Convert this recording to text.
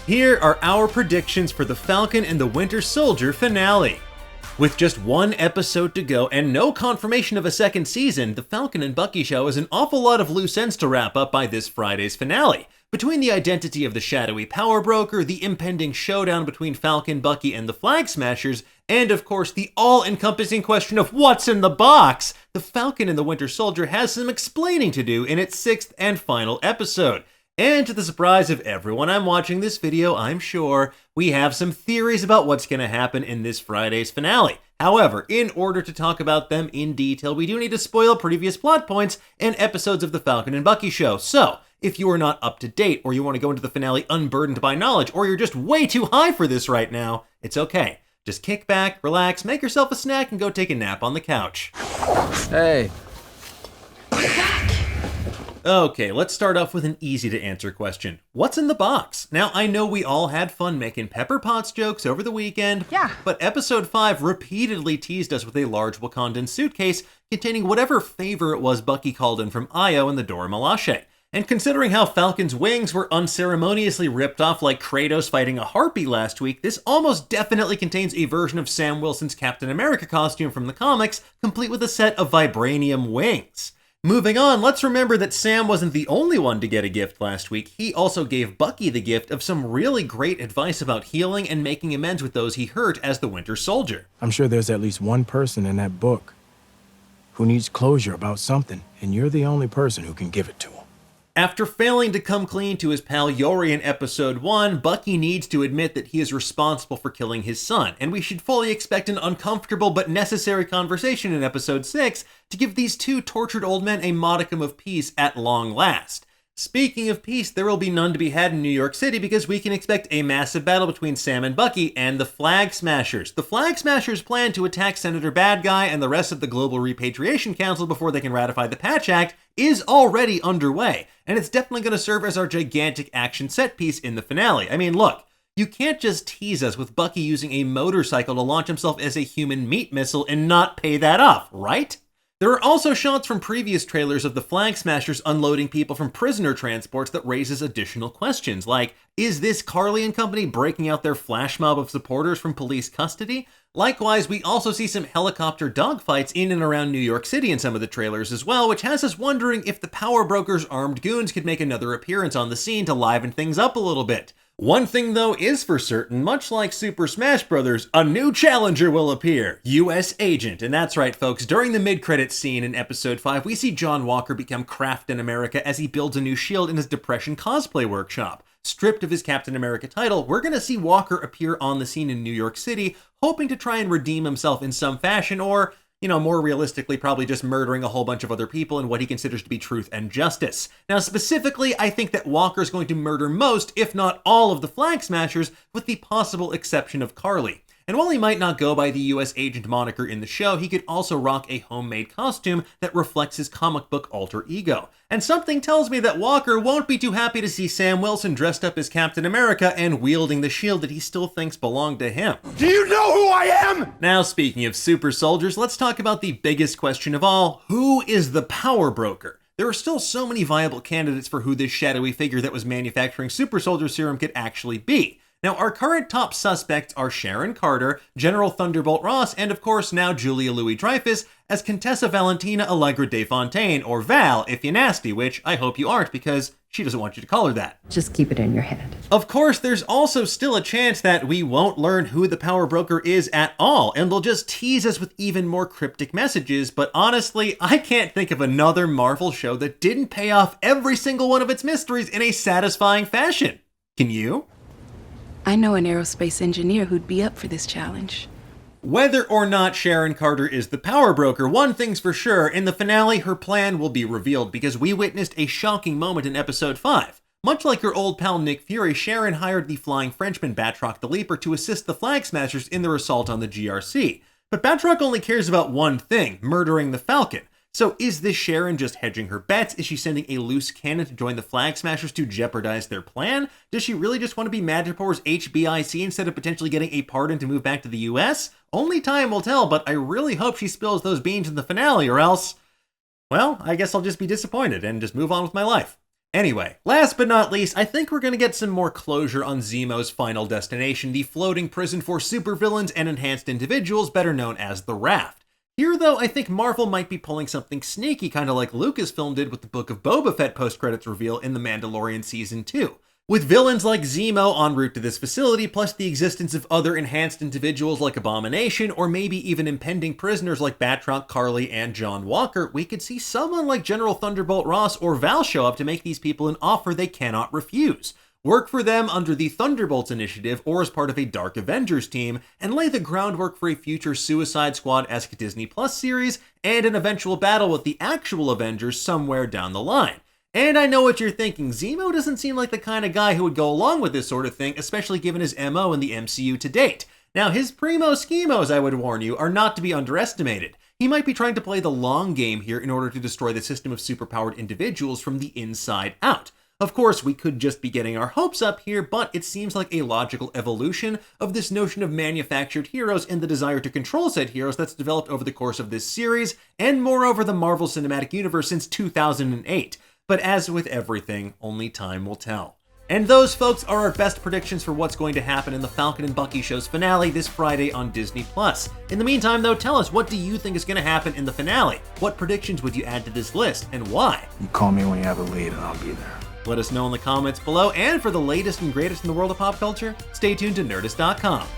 Here are our predictions for the Falcon and the Winter Soldier finale. With just one episode to go and no confirmation of a second season, the Falcon and Bucky Show has an awful lot of loose ends to wrap up by this Friday's finale. Between the identity of the shadowy power broker, the impending showdown between Falcon, Bucky, and the Flag Smashers, and of course the all-encompassing question of what's in the box, the Falcon and the Winter Soldier has some explaining to do in its sixth and final episode. And to the surprise of everyone I'm watching this video, I'm sure, we have some theories about what's going to happen in this Friday's finale. However, in order to talk about them in detail, we do need to spoil previous plot points and episodes of the Falcon and Bucky Show. So, if you are not up to date, or you want to go into the finale unburdened by knowledge, or you're just way too high for this right now, it's okay. Just kick back, relax, make yourself a snack, and go take a nap on the couch. Hey. Okay, let's start off with an easy-to-answer question. What's in the box? Now, I know we all had fun making Pepper Potts jokes over the weekend, but Episode 5 repeatedly teased us with a large Wakandan suitcase containing whatever favor it was Bucky called in from Io and the Dora Milaje. And considering how Falcon's wings were unceremoniously ripped off like Kratos fighting a harpy last week, this almost definitely contains a version of Sam Wilson's Captain America costume from the comics, complete with a set of vibranium wings. Moving on, let's remember that Sam wasn't the only one to get a gift last week. He also gave Bucky the gift of some really great advice about healing and making amends with those he hurt as the Winter Soldier. I'm sure there's at least one person in that book who needs closure about something, and you're the only person who can give it to him. After failing to come clean to his pal Yori in Episode 1, Bucky needs to admit that he is responsible for killing his son, and we should fully expect an uncomfortable but necessary conversation in Episode 6 to give these two tortured old men a modicum of peace at long last. Speaking of peace, there will be none to be had in New York City because we can expect a massive battle between Sam and Bucky and the Flag Smashers. The Flag Smashers plan to attack Senator Bad Guy and the rest of the Global Repatriation Council before they can ratify the Patch Act is already underway, and it's definitely going to serve as our gigantic action set piece in the finale. I mean, look, you can't just tease us with Bucky using a motorcycle to launch himself as a human meat missile and not pay that off, right? There are also shots from previous trailers of the Flag Smashers unloading people from prisoner transports that raises additional questions, like, is this Carly and company breaking out their flash mob of supporters from police custody? Likewise, we also see some helicopter dogfights in and around New York City in some of the trailers as well, which has us wondering if the Power Broker's armed goons could make another appearance on the scene to liven things up a little bit. One thing, though, is for certain, much like Super Smash Bros., a new challenger will appear, U.S. Agent. And that's right, folks, during the mid-credits scene in Episode 5, we see John Walker become Captain America as he builds a new shield in his Depression cosplay workshop. Stripped of his Captain America title, we're going to see Walker appear on the scene in New York City, hoping to try and redeem himself in some fashion, or more realistically, probably just murdering a whole bunch of other people in what he considers to be truth and justice. Now, specifically, I think that Walker's going to murder most, if not all, of the Flag Smashers, with the possible exception of Carly. And while he might not go by the U.S. Agent moniker in the show, he could also rock a homemade costume that reflects his comic book alter ego. And something tells me that Walker won't be too happy to see Sam Wilson dressed up as Captain America and wielding the shield that he still thinks belonged to him. Do you know who I am? Now, speaking of super soldiers, let's talk about the biggest question of all. Who is the Power Broker? There are still so many viable candidates for who this shadowy figure that was manufacturing super soldier serum could actually be. Now, our current top suspects are Sharon Carter, General Thunderbolt Ross, and of course now Julia Louis-Dreyfus as Contessa Valentina Allegra de Fontaine, or Val if you're nasty, which I hope you aren't because she doesn't want you to call her that. Just keep it in your head. Of course, there's also still a chance that we won't learn who the Power Broker is at all, and they'll just tease us with even more cryptic messages, but honestly, I can't think of another Marvel show that didn't pay off every single one of its mysteries in a satisfying fashion. Can you? I know an aerospace engineer who'd be up for this challenge. Whether or not Sharon Carter is the Power Broker, one thing's for sure, in the finale, her plan will be revealed because we witnessed a shocking moment in Episode 5. Much like her old pal Nick Fury, Sharon hired the Flying Frenchman Batroc the Leaper to assist the Flag Smashers in their assault on the GRC. But Batroc only cares about one thing, murdering the Falcon. So is this Sharon just hedging her bets? Is she sending a loose cannon to join the Flag Smashers to jeopardize their plan? Does she really just want to be Madripoor's HBIC instead of potentially getting a pardon to move back to the US? Only time will tell, but I really hope she spills those beans in the finale, or else, well, I guess I'll just be disappointed and just move on with my life. Anyway, last but not least, I think we're going to get some more closure on Zemo's final destination, the floating prison for supervillains and enhanced individuals, better known as the Raft. Here, though, I think Marvel might be pulling something sneaky, kind of like Lucasfilm did with the Book of Boba Fett post-credits reveal in The Mandalorian Season 2. With villains like Zemo en route to this facility, plus the existence of other enhanced individuals like Abomination, or maybe even impending prisoners like Batroc, Karli, and John Walker, we could see someone like General Thunderbolt Ross or Val show up to make these people an offer they cannot refuse. Work for them under the Thunderbolts initiative or as part of a Dark Avengers team, and lay the groundwork for a future Suicide Squad-esque Disney Plus series and an eventual battle with the actual Avengers somewhere down the line. And I know what you're thinking, Zemo doesn't seem like the kind of guy who would go along with this sort of thing, especially given his MO in the MCU to date. Now, his primo schemos, I would warn you, are not to be underestimated. He might be trying to play the long game here in order to destroy the system of superpowered individuals from the inside out. Of course, we could just be getting our hopes up here, but it seems like a logical evolution of this notion of manufactured heroes and the desire to control said heroes that's developed over the course of this series, and moreover the Marvel Cinematic Universe since 2008. But as with everything, only time will tell. And those, folks, are our best predictions for what's going to happen in the Falcon and Bucky Show's finale this Friday on Disney+. In the meantime, though, tell us, what do you think is going to happen in the finale? What predictions would you add to this list, and why? You call me when you have a lead and I'll be there. Let us know in the comments below, and for the latest and greatest in the world of pop culture, stay tuned to Nerdist.com.